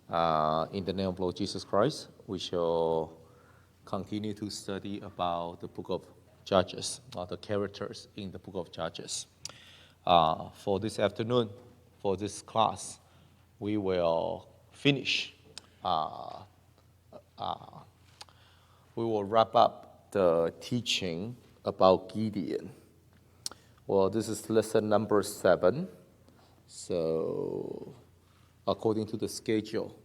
In the name of Lord Jesus Christ, we shall continue to study about the book of Judges, or the characters in the book of Judges. For this afternoon, for this class, we will finish. We will wrap up the teaching about Gideon. Well, this is lesson number 7. So, according to the schedule,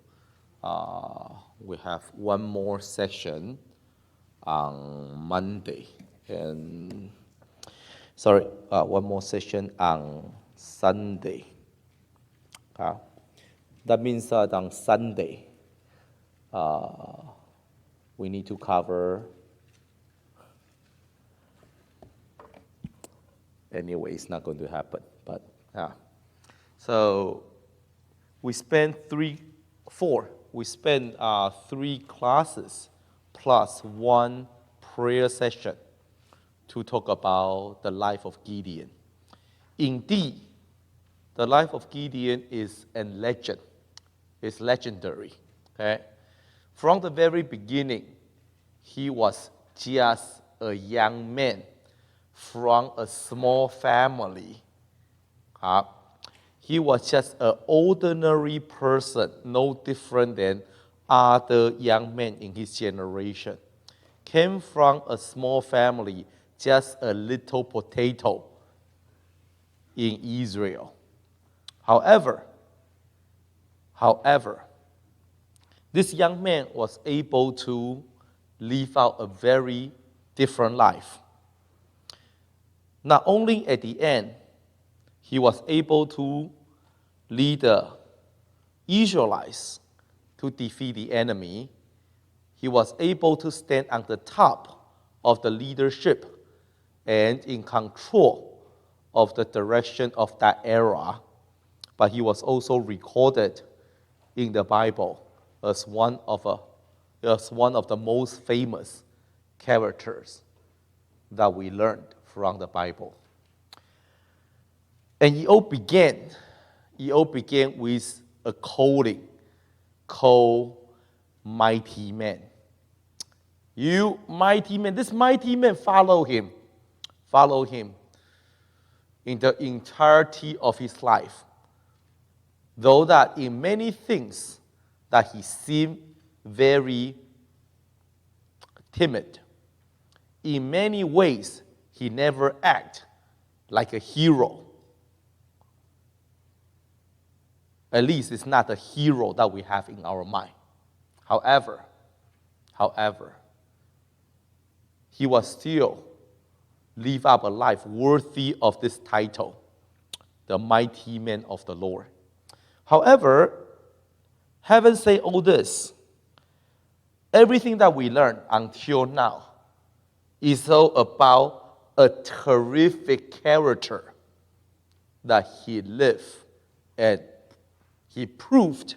we have one more session on Monday, and one more session on Sunday. That means that on Sunday, we need to cover. Anyway, it's not going to happen, but so we spent 3 classes plus 1 prayer session to talk about the life of Gideon. Indeed, the life of Gideon is a legend. It's legendary. Okay? From the very beginning, he was just a young man from a small family. He was just an ordinary person, no different than other young men in his generation. Came from a small family, just a little potato in Israel. However, this young man was able to live out a very different life. Not only at the end, he was able to lead the Israelites to defeat the enemy. He was able to stand on the top of the leadership and in control of the direction of that era. But he was also recorded in the Bible as one of the most famous characters that we learned from the Bible. And it all began with a calling called mighty man. You mighty man, this mighty man follow him in the entirety of his life. Though that in many things that he seemed very timid. In many ways, he never acted like a hero. At least it's not a hero that we have in our mind. However, he was still live up a life worthy of this title, the mighty man of the Lord. However, having said all this, everything that we learned until now is all about a terrific character that he lived, and he proved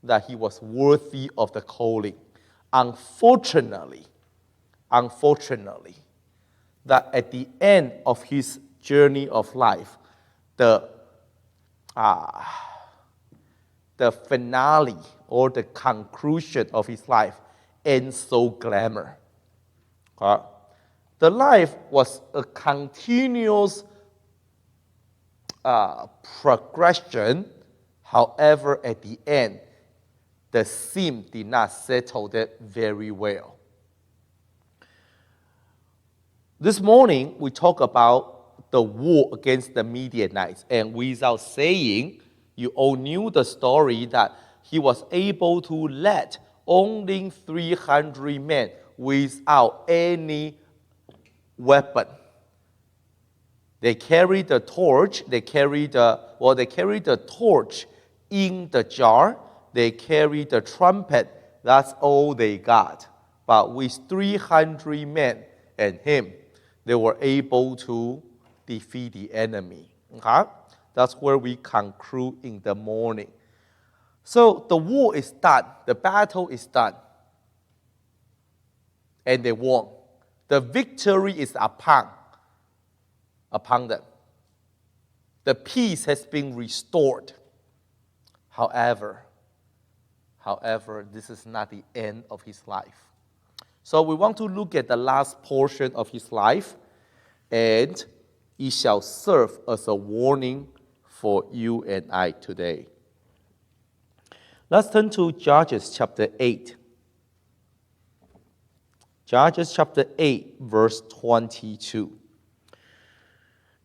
that he was worthy of the calling. Unfortunately, that at the end of his journey of life, the finale or the conclusion of his life ends so glamour. The life was a continuous progression. However, at the end, the scene did not settle that very well. This morning, we talk about the war against the Midianites. And without saying, you all knew the story that he was able to lead only 300 men without any weapon. They carried the torch. They carried the torch in the jar. They carried the trumpet. That's all they got. But with 300 men and him, they were able to defeat the enemy. Okay? That's where we conclude in the morning. So the war is done. The battle is done. And they won. The victory is upon them. The peace has been restored. However, However, this is not the end of his life. So we want to look at the last portion of his life, and it shall serve as a warning for you and I today. Let's turn to Judges chapter 8. Judges chapter 8, verse 22.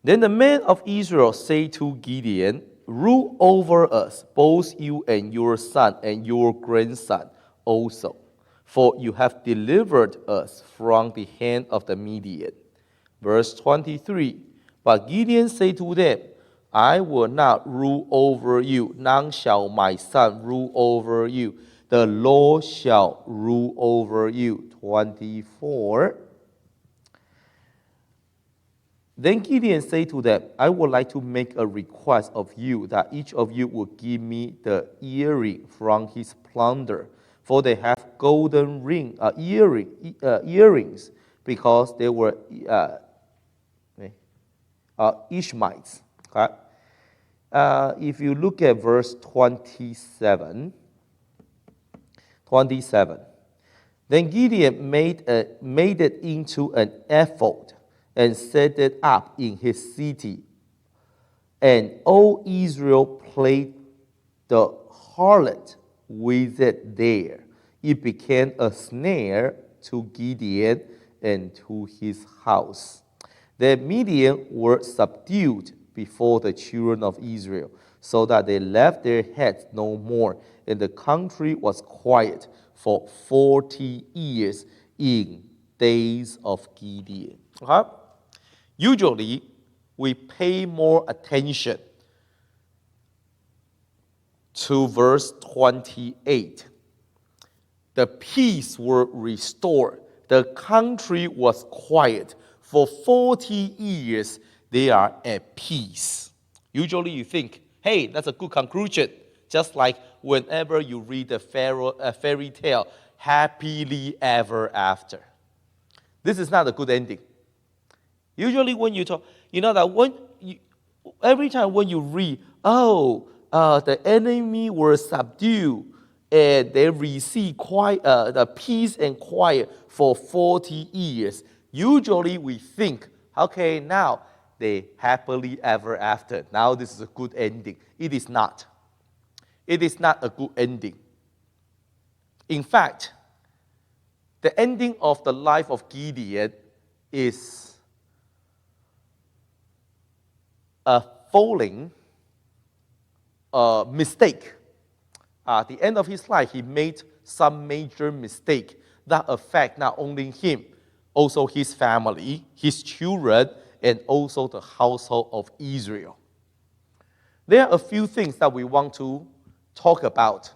Then the men of Israel say to Gideon, "Rule over us, both you and your son and your grandson also, for you have delivered us from the hand of the Midian." Verse 23, but Gideon said to them, "I will not rule over you, none shall my son rule over you. The Lord shall rule over you." 24. Then Gideon said to them, "I would like to make a request of you that each of you will give me the earring from his plunder, for they have golden earrings, because they were Ishmaelites." Okay? If you look at verse 27, then Gideon made it into an ephod and set it up in his city. And all Israel played the harlot with it there. It became a snare to Gideon and to his house. The Midian were subdued before the children of Israel, so that they left their heads no more, and the country was quiet for 40 years in days of Gideon. Okay? Usually, we pay more attention to verse 28. The peace were restored. The country was quiet. For 40 years, they are at peace. Usually you think, hey, that's a good conclusion. Just like whenever you read a fairy tale, happily ever after. This is not a good ending. Usually when you talk, you know that every time when you read, the enemy were subdued and they received the peace and quiet for 40 years. Usually we think, okay, now they happily ever after. Now this is a good ending. It is not. It is not a good ending. In fact, the ending of the life of Gideon is a falling mistake. At the end of his life, he made some major mistake that affect not only him, also his family, his children, and also the household of Israel. There are a few things that we want to talk about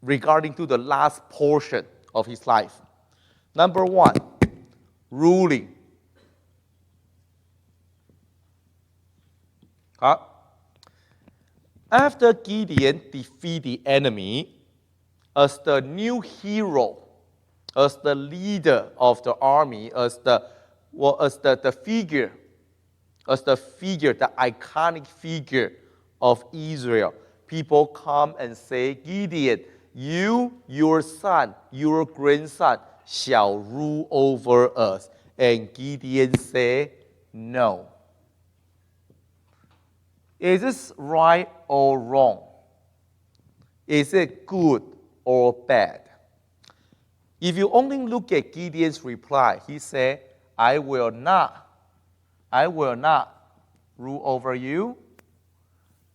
regarding to the last portion of his life. Number one, ruling. After Gideon defeated the enemy, as the new hero, as the leader of the army, as the figure, the iconic figure of Israel, people come and say, Gideon, you, your son, your grandson shall rule over us. And Gideon said, no. Is this right or wrong? Is it good or bad? If you only look at Gideon's reply, he said, I will not rule over you,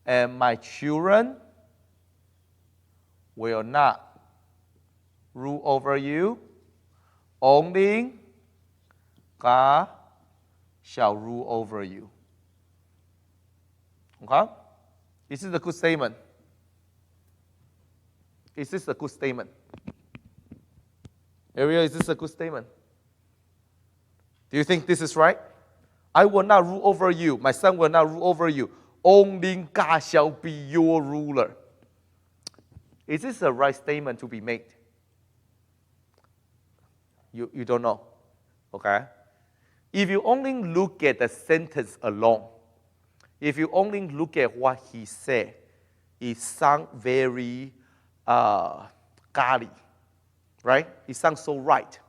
and my children will not rule over you. Only God shall rule over you. Okay? Is this a good statement? Is this a good statement? Ariel, is this a good statement? Do you think this is right? I will not rule over you. My son will not rule over you. Only God shall be your ruler. Is this a right statement to be made? You don't know. Okay? If you only look at the sentence alone, if you only look at what he said, it sounds very godly, right? It sounds so right.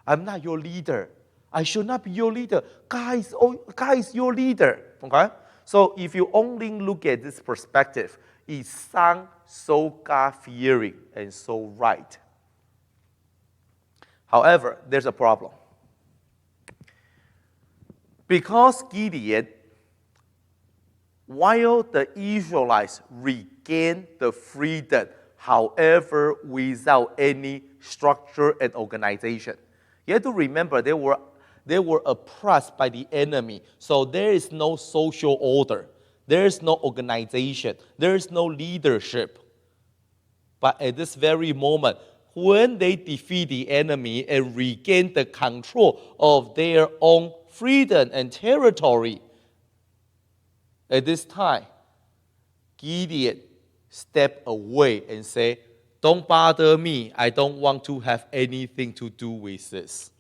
I'm not your leader. I should not be your leader. God is your leader. Okay? So if you only look at this perspective, it sounds so God-fearing and so right. However, there's a problem. Because Gideon, while the Israelites regained the freedom, however, without any structure and organization. You have to remember they were oppressed by the enemy. So there is no social order. There is no organization. There is no leadership. But at this very moment, when they defeat the enemy and regain the control of their own freedom and territory, at this time, Gideon stepped away and said, don't bother me. I don't want to have anything to do with this.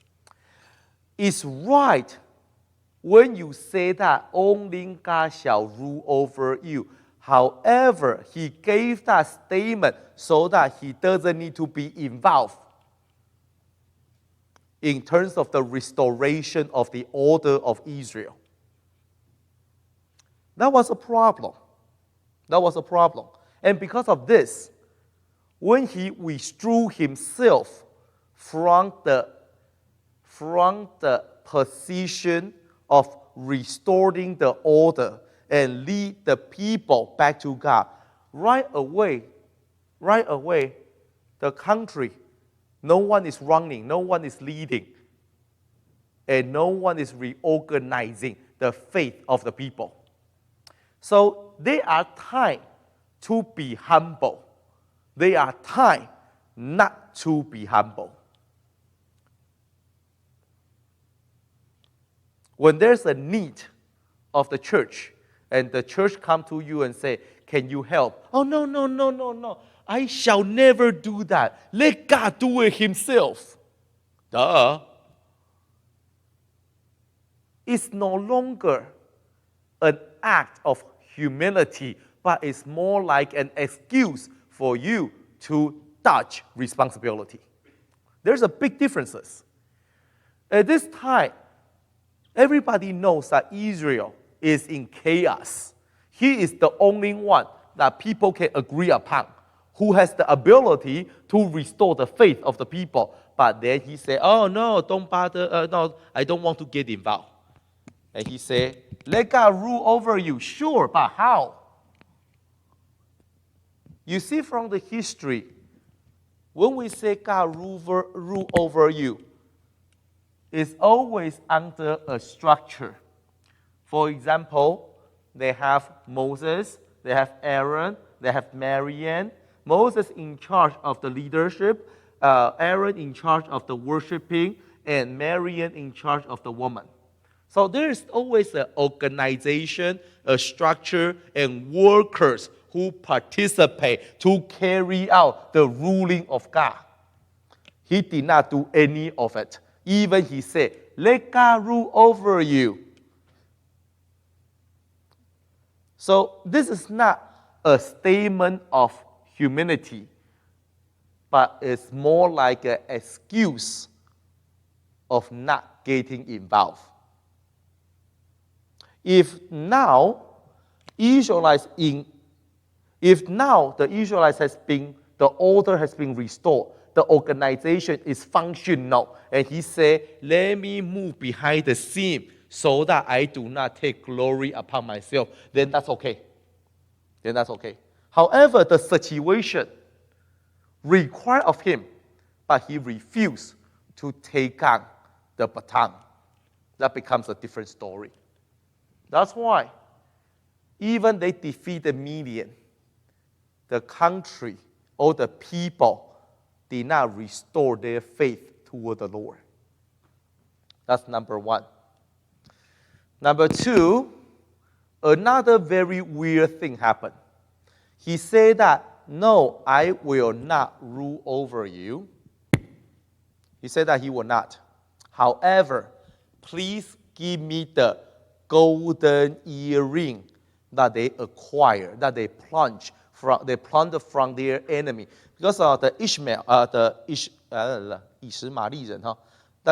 It's right when you say that only God shall rule over you. However, he gave that statement so that he doesn't need to be involved in terms of the restoration of the order of Israel. That was a problem. That was a problem. And because of this, when he withdrew himself from the position of restoring the order and lead the people back to God, right away, the country, no one is running, no one is leading, and no one is reorganizing the faith of the people. So there are times to be humble. There are times not to be humble. When there's a need of the church, and the church come to you and say, can you help? Oh, no. I shall never do that. Let God do it himself. Duh. It's no longer an act of humility, but it's more like an excuse for you to dodge responsibility. There's a big difference. At this time, everybody knows that Israel is in chaos. He is the only one that people can agree upon, who has the ability to restore the faith of the people. But then he said, oh no, don't bother, no, I don't want to get involved. And he said, let God rule over you. Sure, but how? You see from the history, when we say God rule over you, it's always under a structure. For example, they have Moses, they have Aaron, they have Miriam. Moses in charge of the leadership, Aaron in charge of the worshiping, and Miriam in charge of the woman. So there is always an organization, a structure, and workers who participate to carry out the ruling of God. He did not do any of it. Even he said, let God rule over you. So this is not a statement of humility, but it's more like an excuse of not getting involved. If now the Israelites the order has been restored, the organization is functional, and he said, let me move behind the scene so that I do not take glory upon myself, then that's okay. However, the situation required of him, but he refused to take on the baton. That becomes a different story. That's why even they defeated Midian, the country or the people did not restore their faith toward the Lord. That's number one. Number two, another very weird thing happened. He said that, no, I will not rule over you. He said that he will not. However, please give me the golden earring that they acquired, that they plunged they plundered from their enemy. Because the Ishmael, that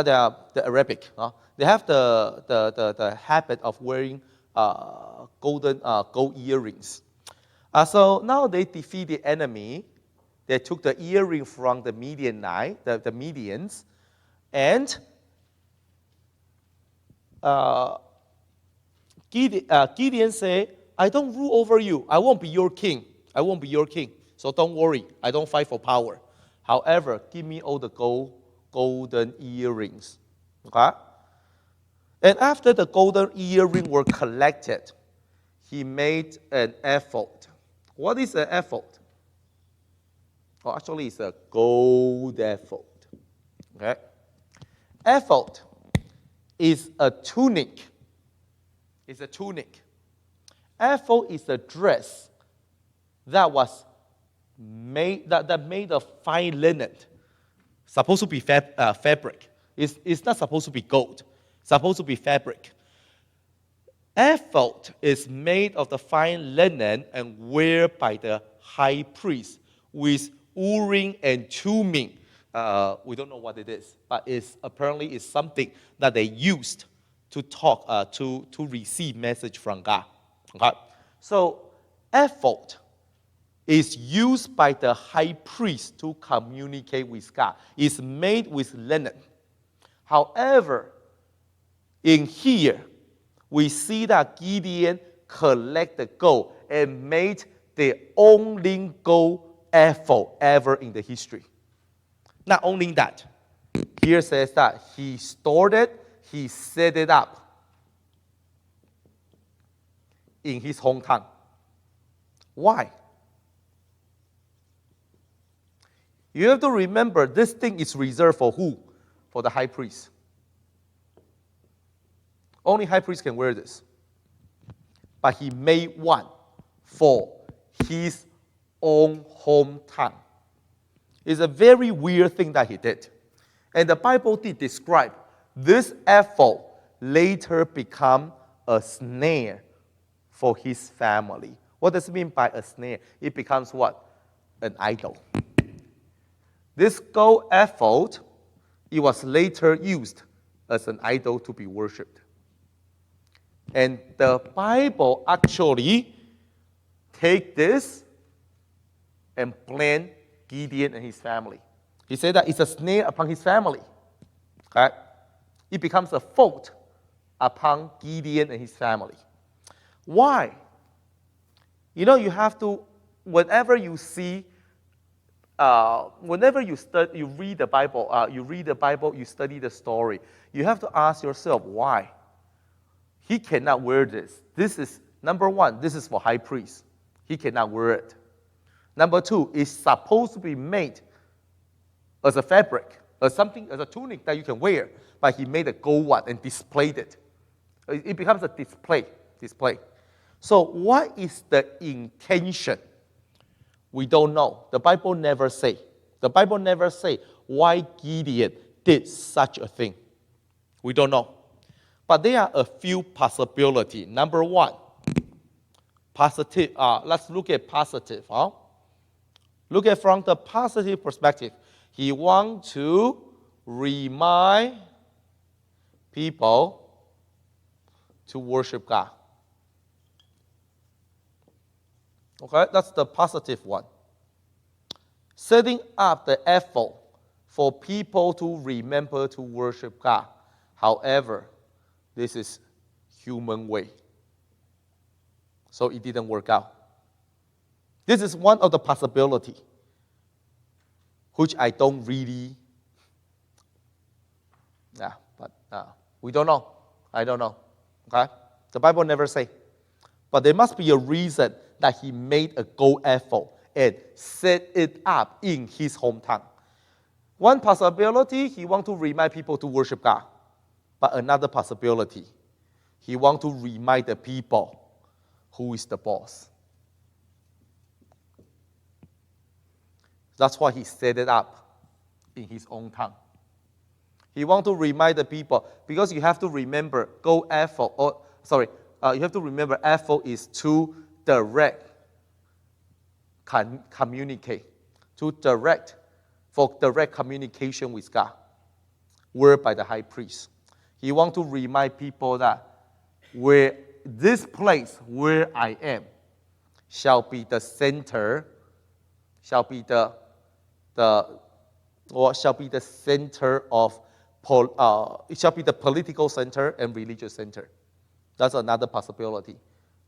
they are the Arabic, they have the habit of wearing gold earrings. So now they defeat the enemy. They took the earring from the Midianite, the Midians, and Gideon said, I don't rule over you. I won't be your king. I won't be your king. So don't worry. I don't fight for power. However, give me all the golden earrings. Okay? And after the golden earrings were collected, he made an ephod. What is an ephod? Oh, actually, it's a gold ephod. Okay? Ephod is a tunic. It's a tunic. Ephod is a dress that was made of fine linen, supposed to be fabric. It's not supposed to be gold. It's supposed to be fabric. Ephod is made of the fine linen and wear by the high priest with Urim and Thummim. We don't know what it is, but it's apparently is something that they used to talk to receive message from God. Okay? So ephod is used by the high priest to communicate with God. It's made with linen. However, in here, we see that Gideon collected gold and made the only gold ephod ever in the history. Not only that, here says that he stored it, he set it up in his hometown. Why? You have to remember, this thing is reserved for who? For the high priest. Only high priest can wear this. But he made one for his own hometown. It's a very weird thing that he did. And the Bible did describe this ephod later become a snare for his family. What does it mean by a snare? It becomes what? An idol. This gold ephod, it was later used as an idol to be worshipped. And the Bible actually take this and blame Gideon and his family. He said that it's a snare upon his family. Okay? It becomes a fault upon Gideon and his family. Why? You know, you have to, whenever you see, whenever you read the Bible, you study the story, you have to ask yourself, why? He cannot wear this. This is, number one, this is for high priest. He cannot wear it. Number two, it's supposed to be made as a fabric, as something, as a tunic that you can wear, but he made a gold one and displayed it. It becomes a display. So what is the intention? We don't know. The Bible never say. The Bible never say why Gideon did such a thing. We don't know. But there are a few possibilities. Number one, positive. Let's look at positive. Look at from the positive perspective. He wants to remind people to worship God. Okay, that's the positive one. Setting up the ephod for people to remember to worship God. However, this is human way. So it didn't work out. This is one of the possibilities, which I don't really, but we don't know. I don't know. Okay? The Bible never say. But there must be a reason that he made a gold ephod and set it up in his hometown. One possibility, he wants to remind people to worship God. But another possibility, he wants to remind the people who is the boss. That's why he set it up in his own town. He wants to remind the people, because you have to remember, you have to remember ephod is to direct communicate, for direct communication with God, word by the high priest. He wants to remind people that where this place where I am shall be the center, shall be the center of, it shall be the political center and religious center. That's another possibility.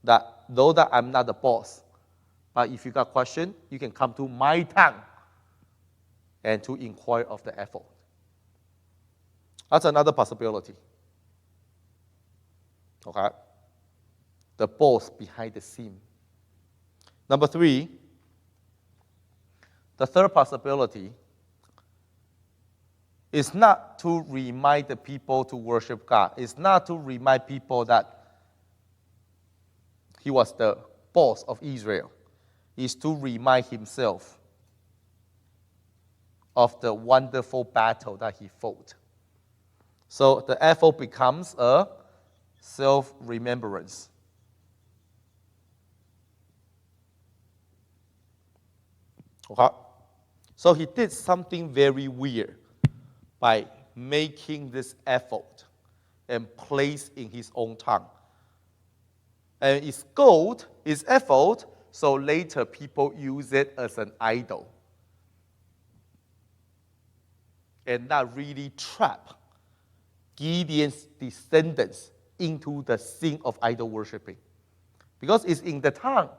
That though that I'm not the boss, but if you got question, you can come to my town and to inquire of the effort. That's another possibility. Okay? The boss behind the scene. Number 3, the third possibility is not to remind the people to worship God. It's not to remind people that he was the boss of Israel. It's to remind himself of the wonderful battle that he fought. So the effort becomes a self-remembrance. Okay? So he did something very weird by making this effort and place in his own tongue. And it's gold, it's effort, so later people use it as an idol. And that really trapped Gideon's descendants into the sin of idol worshiping. Because it's in the tongue.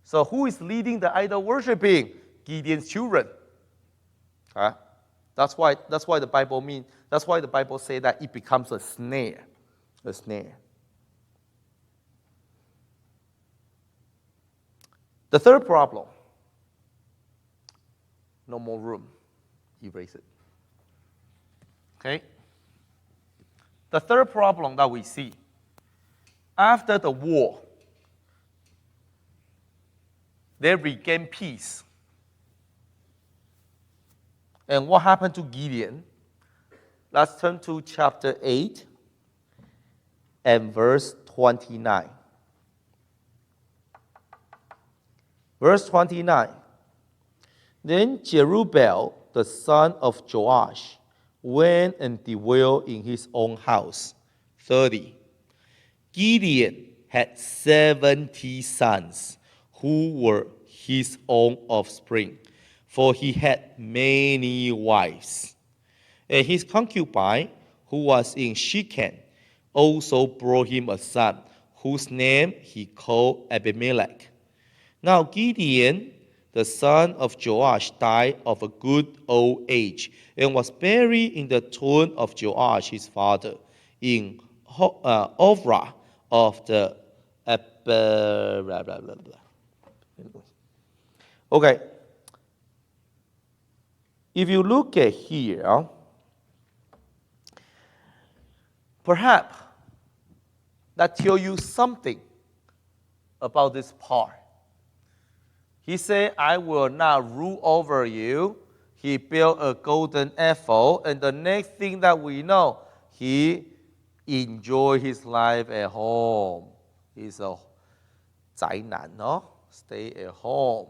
So who is leading the idol worshiping? Gideon's children. Okay? That's why the Bible says that it becomes a snare. A snare. The third problem. No more room. Erase it. Okay? The third problem that we see, after the war, they regained peace. And what happened to Gideon? Let's turn to chapter 8 and verse 29. Verse 29. Then Jerubbaal, the son of Joash, went and dwelt in his own house. 30. Gideon had 70 sons who were his own offspring, for he had many wives. And his concubine, who was in Shechem, also brought him a son, whose name he called Abimelech. Now Gideon, the son of Joash, died of a good old age, and was buried in the tomb of Joash his father, in Ophrah of the Okay. If you look at here, perhaps that tells you something about this part. He said, I will not rule over you. He built a golden ephod, and the next thing that we know, he enjoyed his life at home. He's a 宅男, no? Stay at home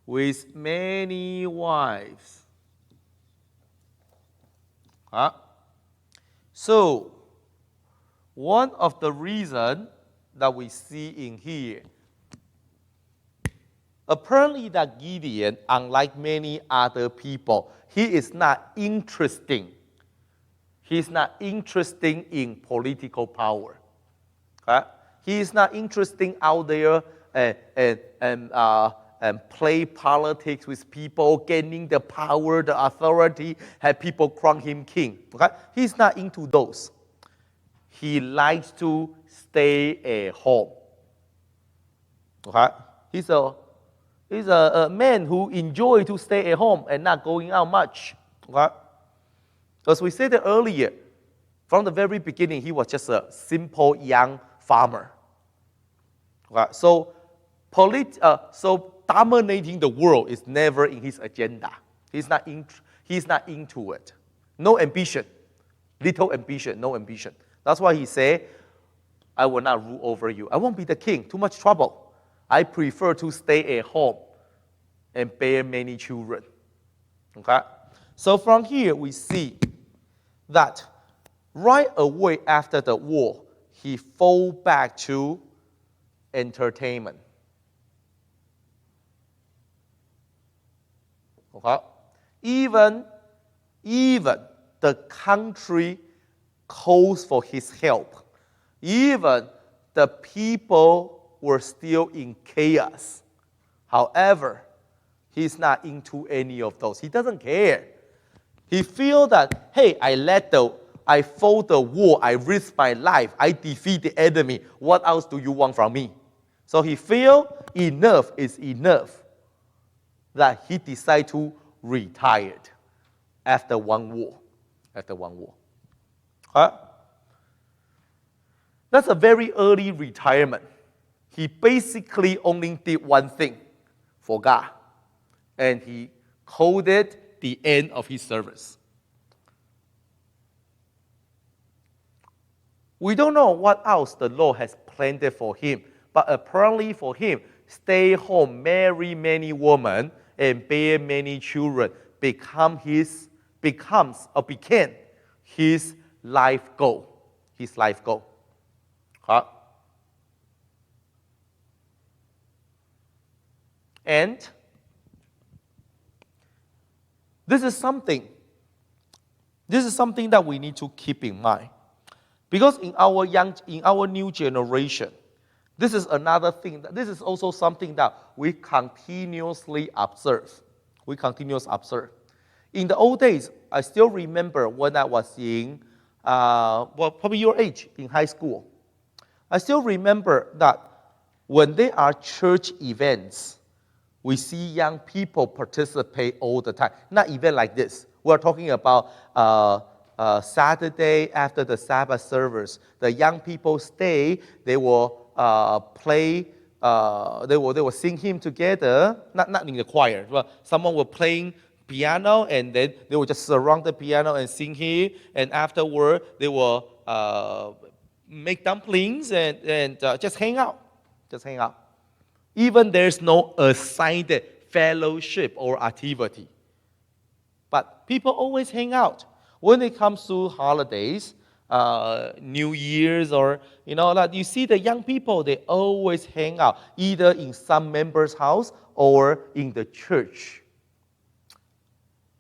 with many wives. Huh? So, one of the reasons that we see in here, apparently that Gideon, unlike many other people, he is not interesting. He's not interested in political power. Okay? He is not interested out there and play politics with people, gaining the power, the authority, have people crown him king. Okay? He's not into those. He likes to stay at home. Okay? He's a man who enjoys to stay at home and not going out much. Okay? As we said earlier, from the very beginning, he was just a simple young farmer. Okay? So dominating the world is never in his agenda. He's not into it. No ambition. Little ambition, no ambition. That's why he said, I will not rule over you. I won't be the king. Too much trouble. I prefer to stay at home and bear many children. Okay? So from here we see that right away after the war, he fall back to entertainment. Okay? Even the country calls for his help. Even the people were still in chaos. However, he's not into any of those. He doesn't care. He feels that, hey, I fought the war, I risked my life, I defeat the enemy. What else do you want from me? So he feels enough is enough, that he decided to retire after one war. Huh? That's a very early retirement. He basically only did one thing for God, and he called it the end of his service. We don't know what else the Lord has planned for him, but apparently for him, stay home, marry many women, and bear many children became his life goal. His life goal. Huh? And this is something that we need to keep in mind. Because in our new generation, this is another thing. This is also something that we continuously observe. In the old days, I still remember when I was in, probably your age, in high school. I still remember that when there are church events, we see young people participate all the time. Not even like this. We're talking about Saturday after the Sabbath service. The young people stay. They will play. They will sing hymn together. Not in the choir, but someone will playing piano, and then they will just surround the piano and sing hymn. And afterward, they will make dumplings and just hang out. Even there's no assigned fellowship or activity. But people always hang out. When it comes to holidays, New Year's, or like you see the young people, they always hang out either in some member's house or in the church.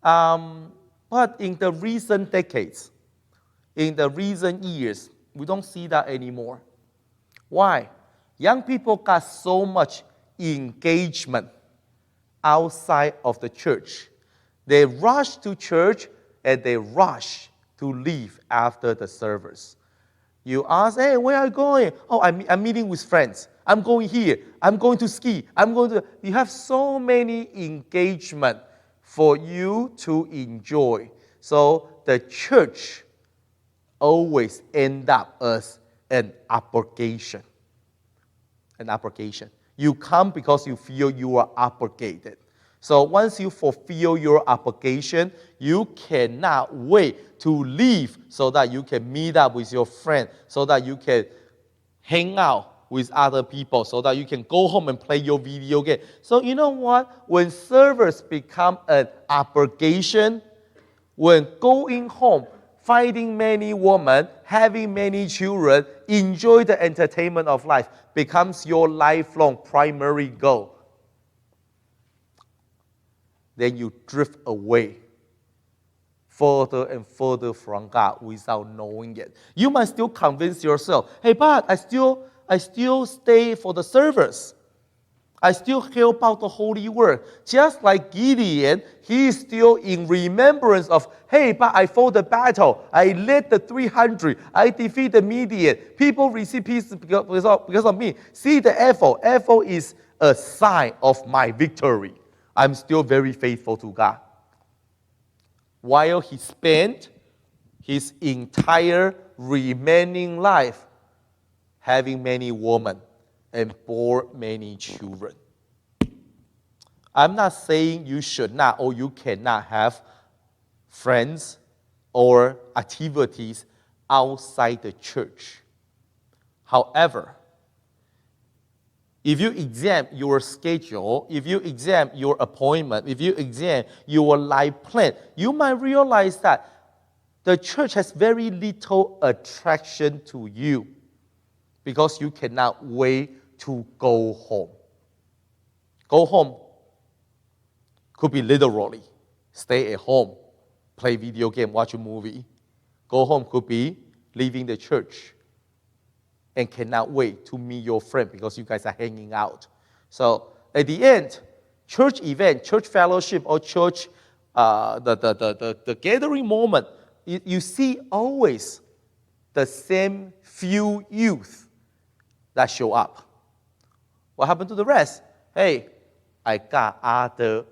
But in the recent decades, in the recent years, we don't see that anymore. Why? Young people got so much engagement outside of the church. They rush to church and they rush to leave after the service. You ask, hey, where are you going? Oh, I'm meeting with friends. I'm going here. I'm going to ski. You have so many engagement for you to enjoy. So the church always end up as an obligation. You come because you feel you are obligated. So once you fulfill your obligation, you cannot wait to leave so that you can meet up with your friend, so that you can hang out with other people, so that you can go home and play your video game. So you know what? When service become an obligation, when going home, finding many women, having many children, enjoy the entertainment of life becomes your lifelong primary goal, then you drift away further and further from God without knowing it. You might still convince yourself, hey, but I still stay for the service. I still help out the holy work. Just like Gideon, he is still in remembrance of, hey, but I fought the battle. I led the 300. I defeated the Midian. People receive peace because of me. See the ephod. Ephod is a sign of my victory. I'm still very faithful to God. While he spent his entire remaining life having many women and bore many children. I'm not saying you should not or you cannot have friends or activities outside the church. However, if you examine your schedule, if you examine your appointment, if you examine your life plan, you might realize that the church has very little attraction to you because you cannot wait to go home. Go home could be literally stay at home, play video game, watch a movie. Go home could be leaving the church and cannot wait to meet your friend because you guys are hanging out. So at the end, church event, church fellowship, or church, the gathering moment, you see always the same few youth that show up. What happened to the rest? Hey, I got other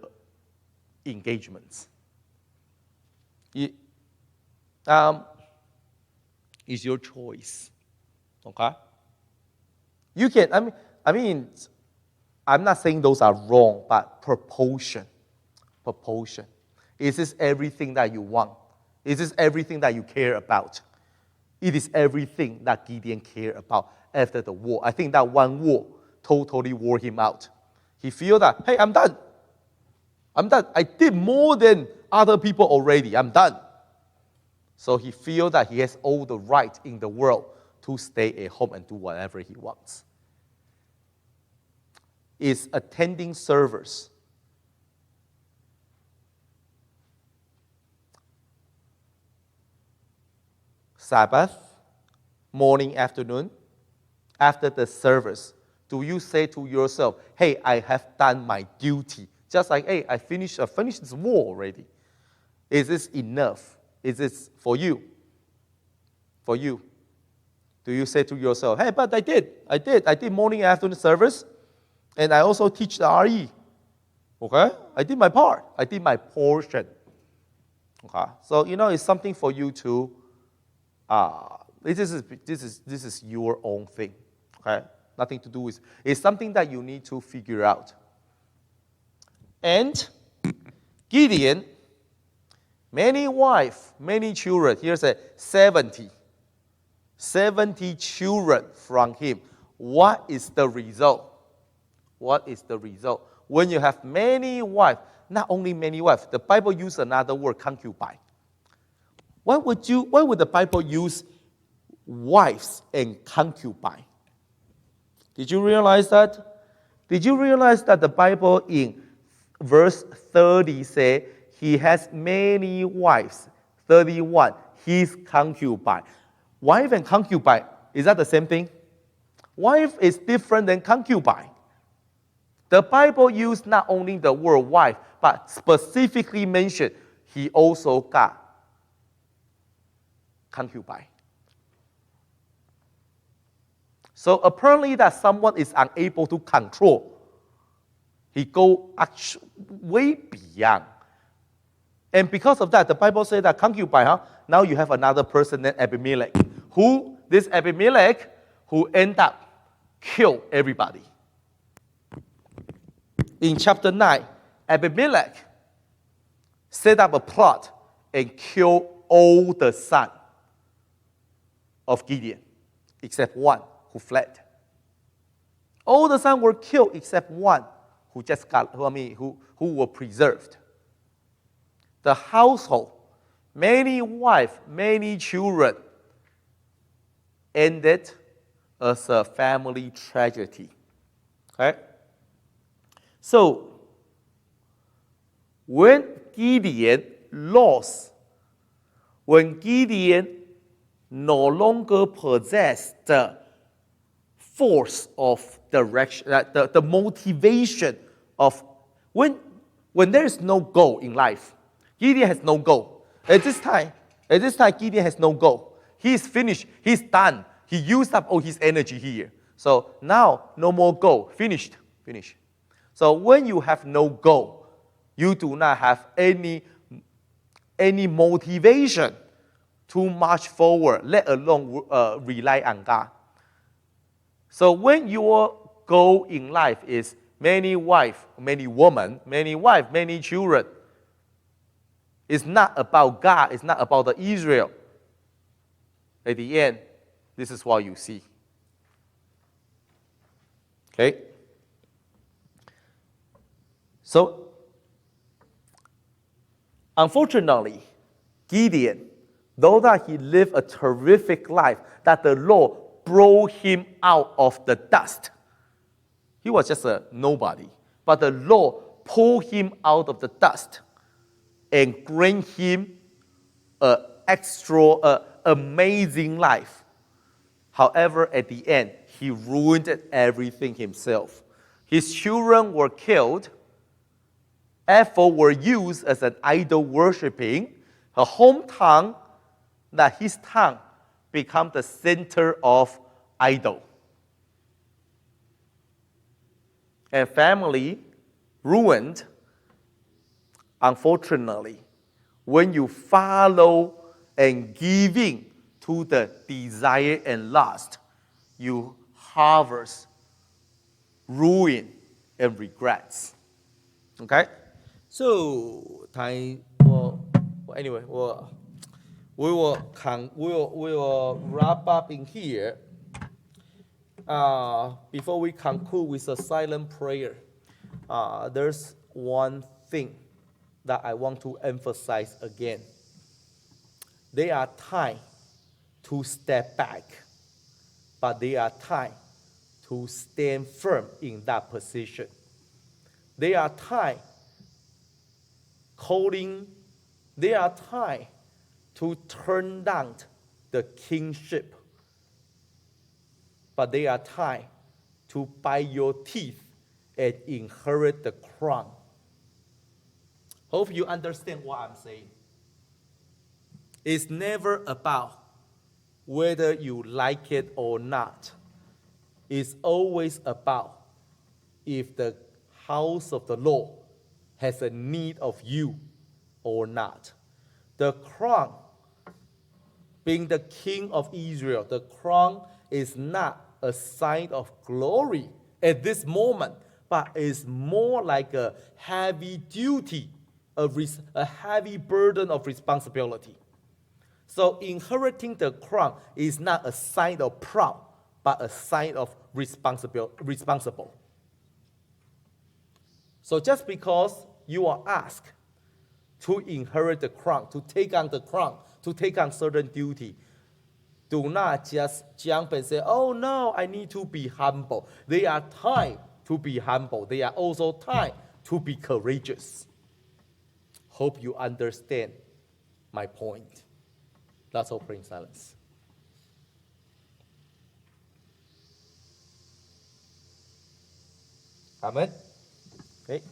engagements. It's your choice. Okay? You can, I mean, I'm not saying those are wrong, but proportion. Is this everything that you want? Is this everything that you care about? It is everything that Gideon cared about after the war. I think that one war totally wore him out. He feel that, hey, I'm done. I did more than other people already. I'm done. So he feel that he has all the right in the world to stay at home and do whatever he wants. Is attending service Sabbath, morning, afternoon, after the service, do you say to yourself, hey, I have done my duty? Just like, hey, I finished this war already. Is this enough? Is this for you? For you? Do you say to yourself, hey, but I did morning and afternoon service, and I also teach the RE. Okay? I did my part. I did my portion. Okay? So, it's something for you to, this is your own thing. Okay? Nothing to do with, it's something that you need to figure out. And Gideon, many wives, many children. Here's 70 children from him. What is the result? What is the result? When you have many wives, not only many wives, the Bible uses another word, concubine. Why would the Bible use wives and concubine? Did you realize that? Did you realize that the Bible in verse 30 say he has many wives? 31, his concubine. Wife and concubine, is that the same thing? Wife is different than concubine. The Bible used not only the word wife, but specifically mentioned he also got concubine. So apparently that someone is unable to control. He go way beyond. And because of that, the Bible says that concubine, now you have another person named Abimelech. This Abimelech, who end up kill everybody. In chapter 9, Abimelech set up a plot and killed all the sons of Gideon, except one who fled. All the sons were killed except one who were preserved. The household, many wives, many children, ended as a family tragedy. Okay? So, when Gideon lost, when Gideon no longer possessed the force of direction, the motivation of, when there is no goal in life, Gideon has no goal. At this time, Gideon has no goal. He is finished. He's done. He used up all his energy here. So now, no more goal. Finished. So when you have no goal, you do not have any motivation to march forward, let alone rely on God. So when your goal in life is many wives, many women, many children, it's not about God, it's not about the Israel. At the end, this is what you see. Okay? So, unfortunately, Gideon, though that he lived a terrific life, that the Lord brought him out of the dust. He was just a nobody. But the Lord pulled him out of the dust and granted him an amazing life. However, at the end, he ruined everything himself. His children were killed. Effort were used as an idol worshiping. Her hometown, that his town, become the center of idol. And family ruined. Unfortunately, when you follow and give in to the desire and lust, you harvest ruin and regrets. Okay? So, anyway, we will wrap up in here. Before we conclude with a silent prayer, there's one thing that I want to emphasize again. There are times to step back, but there are times to stand firm in that position. There are times to turn down the kingship, but there are times to bite your teeth and inherit the crown. Hope you understand what I'm saying. It's never about whether you like it or not. It's always about if the house of the Lord has a need of you or not. The crown, being the king of Israel, the crown is not a sign of glory at this moment, but is more like a heavy duty, a heavy burden of responsibility. So inheriting the crown is not a sign of proud, but a sign of responsible. So just because you are asked to inherit the crown, to take on the crown, to take on certain duty, do not just jump and say, oh no, I need to be humble. There are times to be humble. There are also times to be courageous. Hope you understand my point. Let's all pray in silence. Amen. Okay.